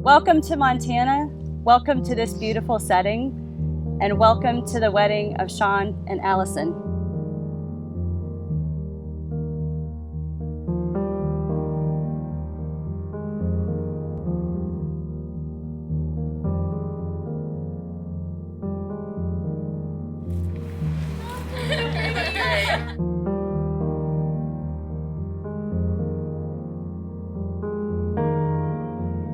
Welcome to Montana, welcome to this beautiful setting, and welcome to the wedding of Sean and Allison.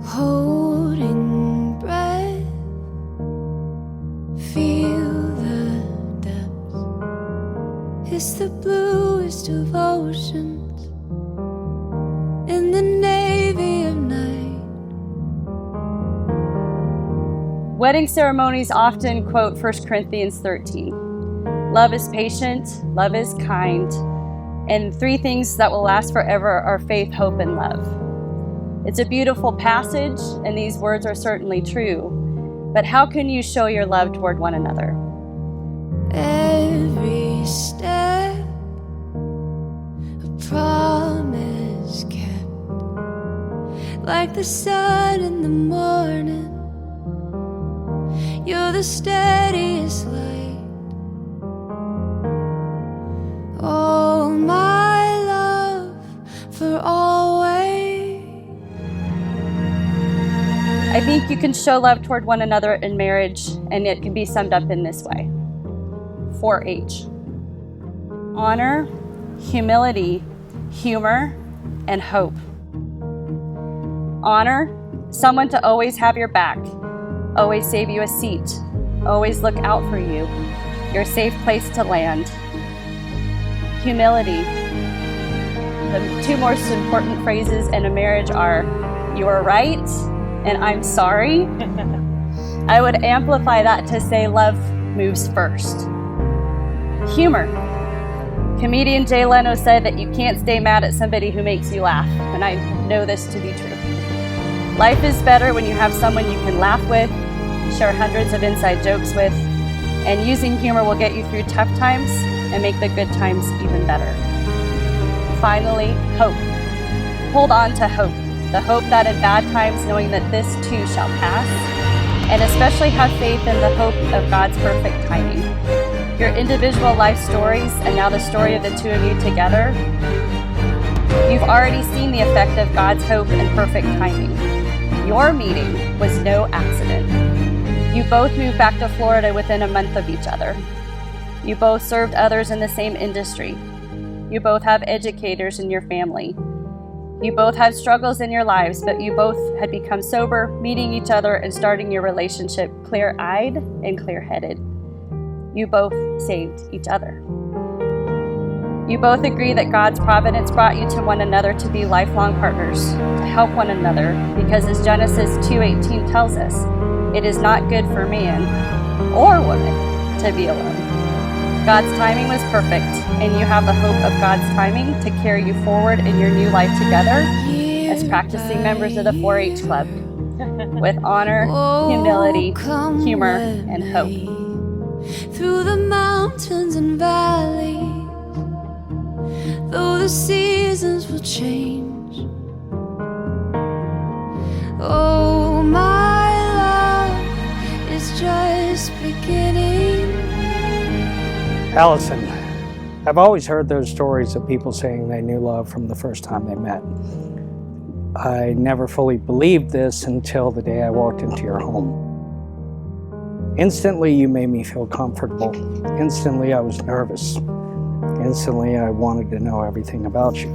Holding breath, feel the depths. It's the bluest of oceans in the navy of night. Wedding ceremonies often quote 1 Corinthians 13. Love is patient, love is kind, and three things that will last forever are faith, hope, and love. It's a beautiful passage, and these words are certainly true. But how can you show your love toward one another? Every step, a promise kept, like the sun in the morning. You're the steadiest light. Oh, my love for always. I think you can show love toward one another in marriage, and it can be summed up in this way. 4H. Honor, humility, humor, and hope. Honor, someone to always have your back, always save you a seat, always look out for you, your safe place to land. Humility. The two most important phrases in a marriage are, "You are right," and "I'm sorry." I would amplify that to say love moves first. Humor. Comedian Jay Leno said that you can't stay mad at somebody who makes you laugh, and I know this to be true. Life is better when you have someone you can laugh with, share hundreds of inside jokes with, and using humor will get you through tough times and make the good times even better. Finally, hope. Hold on to hope. The hope that in bad times, knowing that this too shall pass, and especially have faith in the hope of God's perfect timing. Your individual life stories, and now the story of the two of you together, you've already seen the effect of God's hope and perfect timing. Your meeting was no accident. You both moved back to Florida within a month of each other. You both served others in the same industry. You both have educators in your family. You both had struggles in your lives, but you both had become sober, meeting each other and starting your relationship clear-eyed and clear-headed. You both saved each other. You both agree that God's providence brought you to one another to be lifelong partners, to help one another, because as Genesis 2:18 tells us, it is not good for man or woman to be alone. God's timing was perfect, and you have the hope of God's timing to carry you forward in your new life together as practicing members of the 4-H Club with honor, humility, humor, and hope. Through the mountains and valleys, though the seasons will change. Oh, my love is just beginning. Allison, I've always heard those stories of people saying they knew love from the first time they met. I never fully believed this until the day I walked into your home. Instantly, you made me feel comfortable. Instantly, I was nervous. Instantly, I wanted to know everything about you.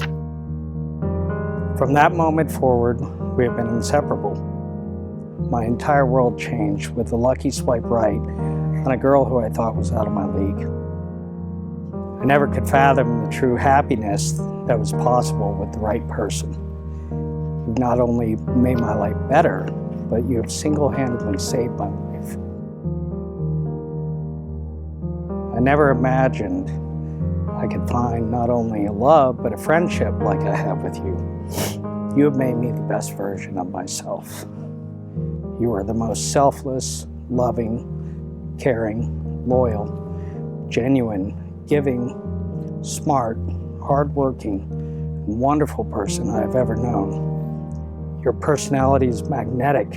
From that moment forward, we have been inseparable. My entire world changed with a lucky swipe right on a girl who I thought was out of my league. I never could fathom the true happiness that was possible with the right person. You've not only made my life better, but you have single-handedly saved my life. I never imagined I could find not only a love, but a friendship like I have with you. You have made me the best version of myself. You are the most selfless, loving, caring, loyal, genuine, giving, smart, hardworking, and wonderful person I have ever known. Your personality is magnetic.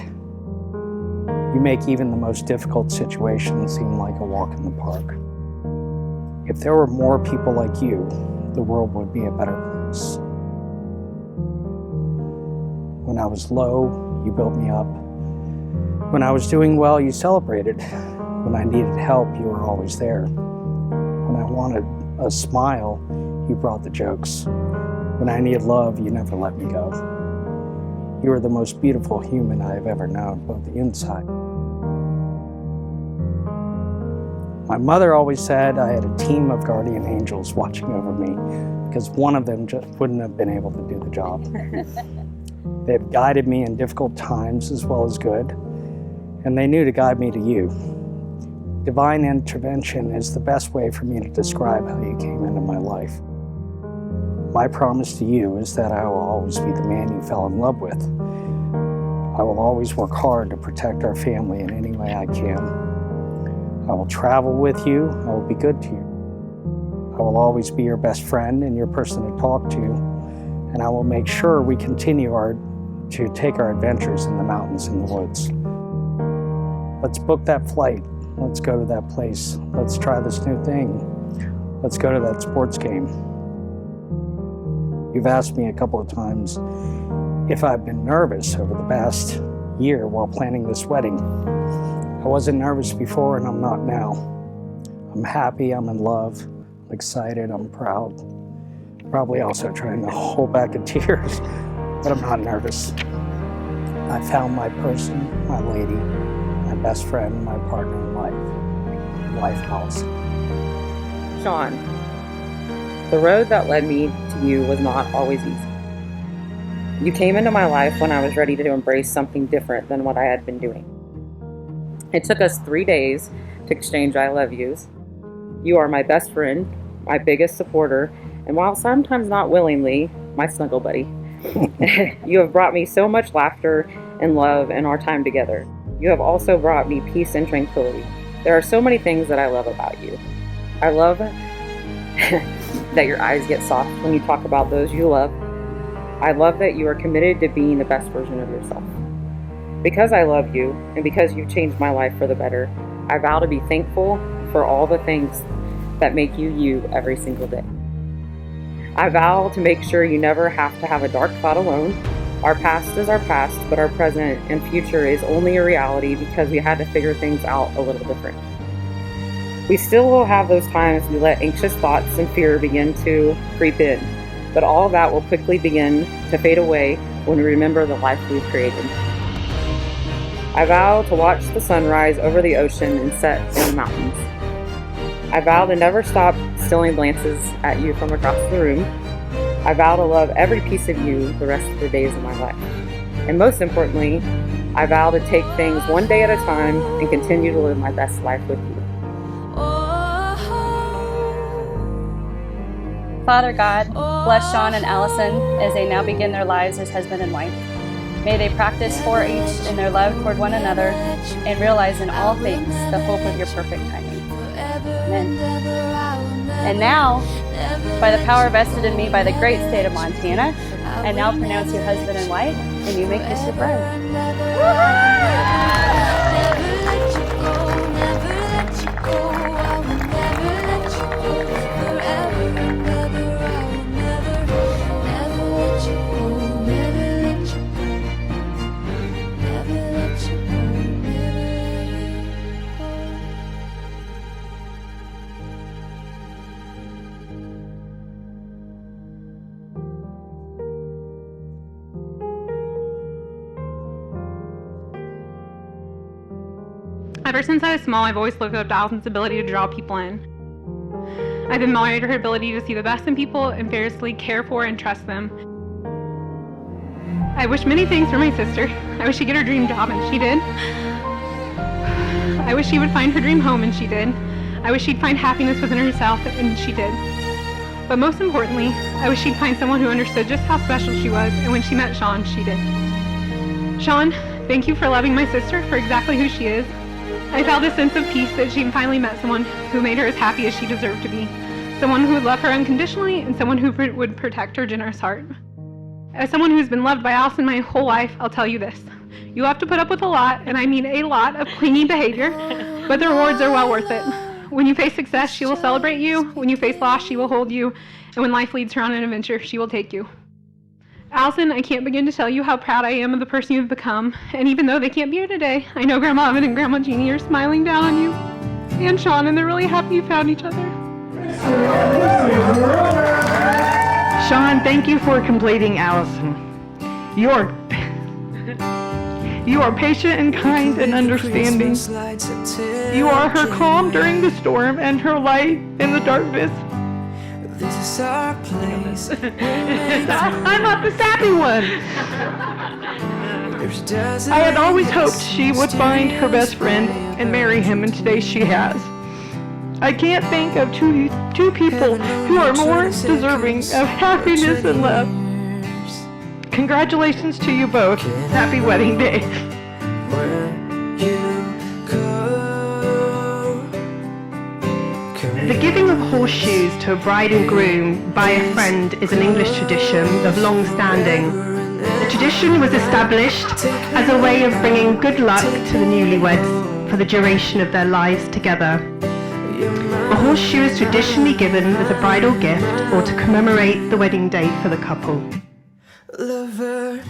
You make even the most difficult situations seem like a walk in the park. If there were more people like you, the world would be a better place. When I was low, you built me up. When I was doing well, you celebrated. When I needed help, you were always there. When I wanted a smile, you brought the jokes. When I needed love, you never let me go. You are the most beautiful human I have ever known, both inside. My mother always said I had a team of guardian angels watching over me because one of them just wouldn't have been able to do the job. They've guided me in difficult times as well as good, and they knew to guide me to you. Divine intervention is the best way for me to describe how you came into my life. My promise to you is that I will always be the man you fell in love with. I will always work hard to protect our family in any way I can. I will travel with you. I will be good to you. I will always be your best friend and your person to talk to, and I will make sure we continue to take our adventures in the mountains and the woods. Let's book that flight. Let's go to that place. Let's try this new thing. Let's go to that sports game. You've asked me a couple of times if I've been nervous over the past year while planning this wedding. I wasn't nervous before and I'm not now. I'm happy, I'm in love, I'm excited, I'm proud. Probably also trying to hold back a tears, but I'm not nervous. I found my person, my lady, my best friend, my partner in life, Allison. Sean, the road that led me to you was not always easy. You came into my life when I was ready to embrace something different than what I had been doing. It took us 3 days to exchange I love yous. You are my best friend, my biggest supporter, and while sometimes not willingly, my snuggle buddy. You have brought me so much laughter and love in our time together. You have also brought me peace and tranquility. There are so many things that I love about you. I love that your eyes get soft when you talk about those you love. I love that you are committed to being the best version of yourself. Because I love you, and because you've changed my life for the better, I vow to be thankful for all the things that make you you every single day. I vow to make sure you never have to have a dark thought alone. Our past is our past, but our present and future is only a reality because we had to figure things out a little different. We still will have those times we let anxious thoughts and fear begin to creep in, but all of that will quickly begin to fade away when we remember the life we've created. I vow to watch the sunrise over the ocean and set in the mountains. I vow to never stop stealing glances at you from across the room. I vow to love every piece of you the rest of the days of my life. And most importantly, I vow to take things one day at a time and continue to live my best life with you. Father God, bless Sean and Allison as they now begin their lives as husband and wife. May they practice for each in their love toward one another and realize in all things the hope of your perfect timing. Amen. And now, by the power vested in me by the great state of Montana, I now pronounce you husband and wife, and you make this your bride. Ever since I was small, I've always looked up to Allison's ability to draw people in. I've admired her ability to see the best in people and fearlessly care for and trust them. I wish many things for my sister. I wish she'd get her dream job, and she did. I wish she would find her dream home, and she did. I wish she'd find happiness within herself, and she did. But most importantly, I wish she'd find someone who understood just how special she was, and when she met Sean, she did. Sean, thank you for loving my sister for exactly who she is. I felt a sense of peace that she finally met someone who made her as happy as she deserved to be. Someone who would love her unconditionally and someone who would protect her generous heart. As someone who's been loved by Allison my whole life, I'll tell you this. You'll have to put up with a lot, and I mean a lot, of clingy behavior, but the rewards are well worth it. When you face success, she will celebrate you. When you face loss, she will hold you. And when life leads her on an adventure, she will take you. Allison, I can't begin to tell you how proud I am of the person you've become. And even though they can't be here today, I know Grandma Evan and Grandma Jeannie are smiling down on you. And Sean, and they're really happy you found each other. Sean, thank you for completing Allison. You are patient and kind and understanding. You are her calm during the storm and her light in the darkness. This is our place. I'm not the sappy one. I had always hoped she would find her best friend and marry him, and today she has. I can't think of two people who are more deserving of happiness and love. Congratulations to you both. Happy wedding day. The giving of horseshoes to a bride and groom by a friend is an English tradition of long standing. The tradition was established as a way of bringing good luck to the newlyweds for the duration of their lives together. A horseshoe is traditionally given as a bridal gift or to commemorate the wedding day for the couple. Lover.